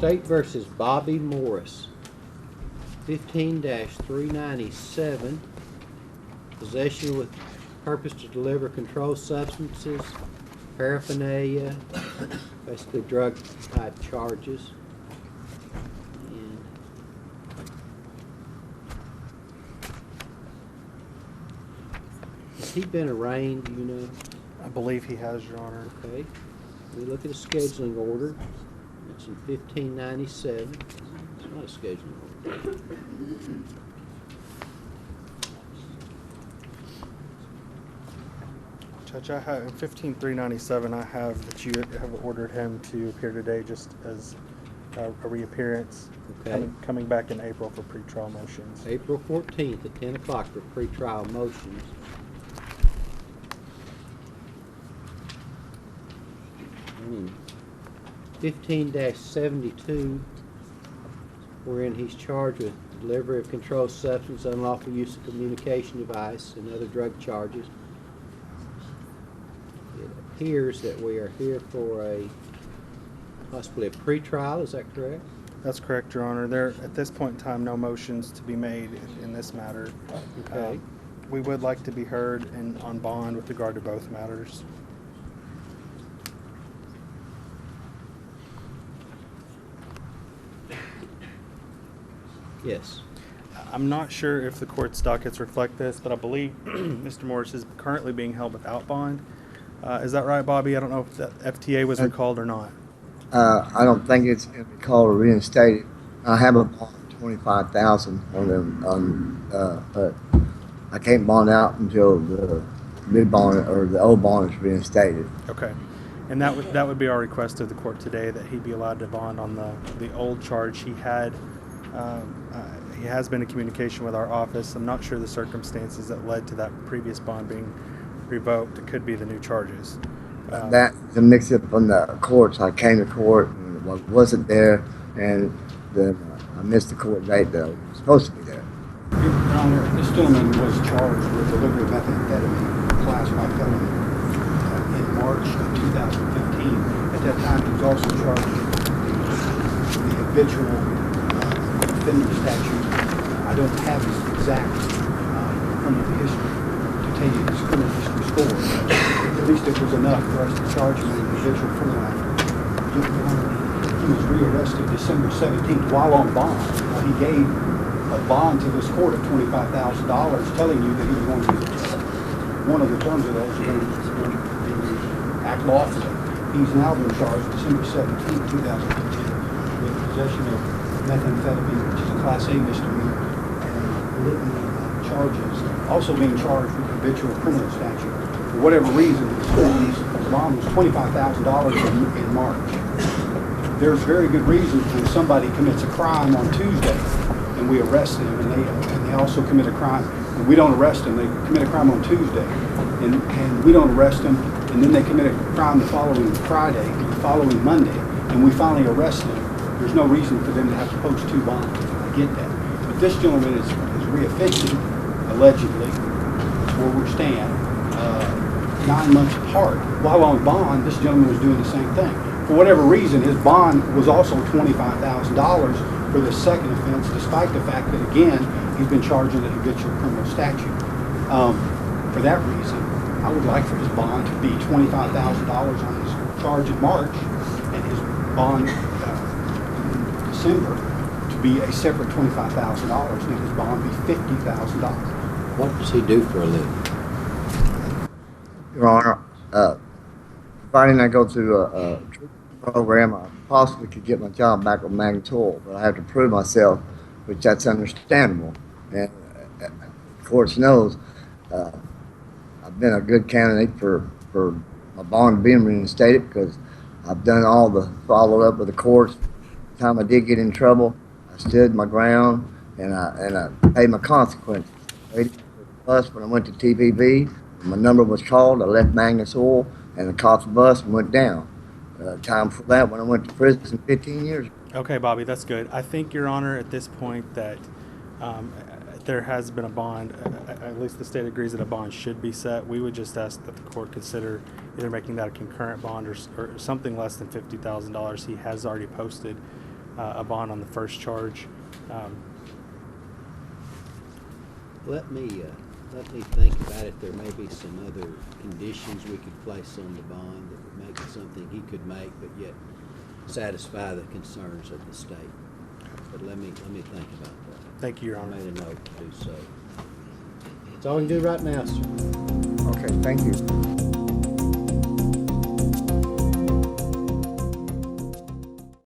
State versus Bobby Morris, 15-397, possession with purpose to deliver controlled substances, paraphernalia, basically drug type charges. And has he been arraigned, do you know? I believe he has, Your Honor. Okay. We look at a scheduling order. It's in 1597. It's not a scheduling order. Judge, I have, in 15-397, I have that you have ordered him to appear today just as a reappearance, Okay. coming back in April for pretrial motions. April 14th at 10 o'clock for pretrial motions. Hmm. 15-72, wherein he's charged with delivery of controlled substance, unlawful use of communication device, and other drug charges. It appears that we are here for possibly a pretrial, is that correct? That's correct, Your Honor. There, at this point in time, no motions to be made in this matter. Okay. We would like to be heard on bond with regard to both matters. Yes. I'm not sure if the court's dockets reflect this, but I believe Mr. Morris is currently being held without bond. Is that right, Bobby? I don't know if the FTA was recalled or not. I don't think it's going to be called or reinstated. I have a bond of $25,000 on them, but I can't bond out until the new bond or the old bond is reinstated. Okay. And that would be our request to the court today, that he be allowed to bond on the old charge he had. He has been in communication with our office. I'm not sure the circumstances that led to that previous bond being revoked. It could be the new charges. That's a mix-up from the courts. I came to court and wasn't there, and then I missed the court date that I was supposed to be there. Your Honor, this gentleman was charged with delivery of methamphetamine, class 5 felony, in March of 2015. At that time, he was also charged with the habitual offender statute. I don't have his exact criminal history to tell you his criminal history score, but at least it was enough for us to charge him with an habitual criminal act. Your Honor, he was rearrested December 17th while on bond. He gave a bond to this court of $25,000, telling you that he was going to, one of the terms of that was going to act lawfully. He's now been charged December 17th, 2015, with possession of methamphetamine, which is a Class A misdemeanor, and litany of charges. Also being charged with habitual criminal statute. For whatever reason, his bond was $25,000 in March. There's very good reasons when somebody commits a crime on Tuesday and we arrest them, and they also commit a crime, and we don't arrest them. They commit a crime on Tuesday, and we don't arrest them, and then they commit a crime the following Friday, the following Monday, and we finally arrest them. There's no reason for them to have to post 2 bonds. I get that. But this gentleman is reoffending, allegedly, that's where we stand, 9 months apart. While on bond, this gentleman was doing the same thing. For whatever reason, his bond was also $25,000 for the second offense, despite the fact that, again, he's been charged under the habitual criminal statute. For that reason, I would like for his bond to be $25,000 on his charge in March, and his bond in December to be a separate $25,000, and his bond be $50,000. What does he do for a living? Your Honor, providing I go through a program, I possibly could get my job back with Magnetor, but I have to prove myself, which that's understandable. And the courts knows I've been a good candidate for my bond being reinstated because I've done all the follow-up with the courts. The time I did get in trouble, I stood my ground and I paid my consequences. Plus, when I went to TPB, my number was called, I left Magnus Oil, and the cost of bus went down. Time for that when I went to prison 15 years ago. Okay, Bobby, that's good. I think, Your Honor, at this point that there has been a bond, at least the state agrees that a bond should be set. We would just ask that the court consider either making that a concurrent bond or something less than $50,000. He has already posted a bond on the first charge. Let me think about it. There may be some other conditions we could place on the bond that would make it something he could make, but yet satisfy the concerns of the state. But let me think about that. Thank you, Your I Honor. made a note to do so. That's all we can do right now, sir. Okay, thank you.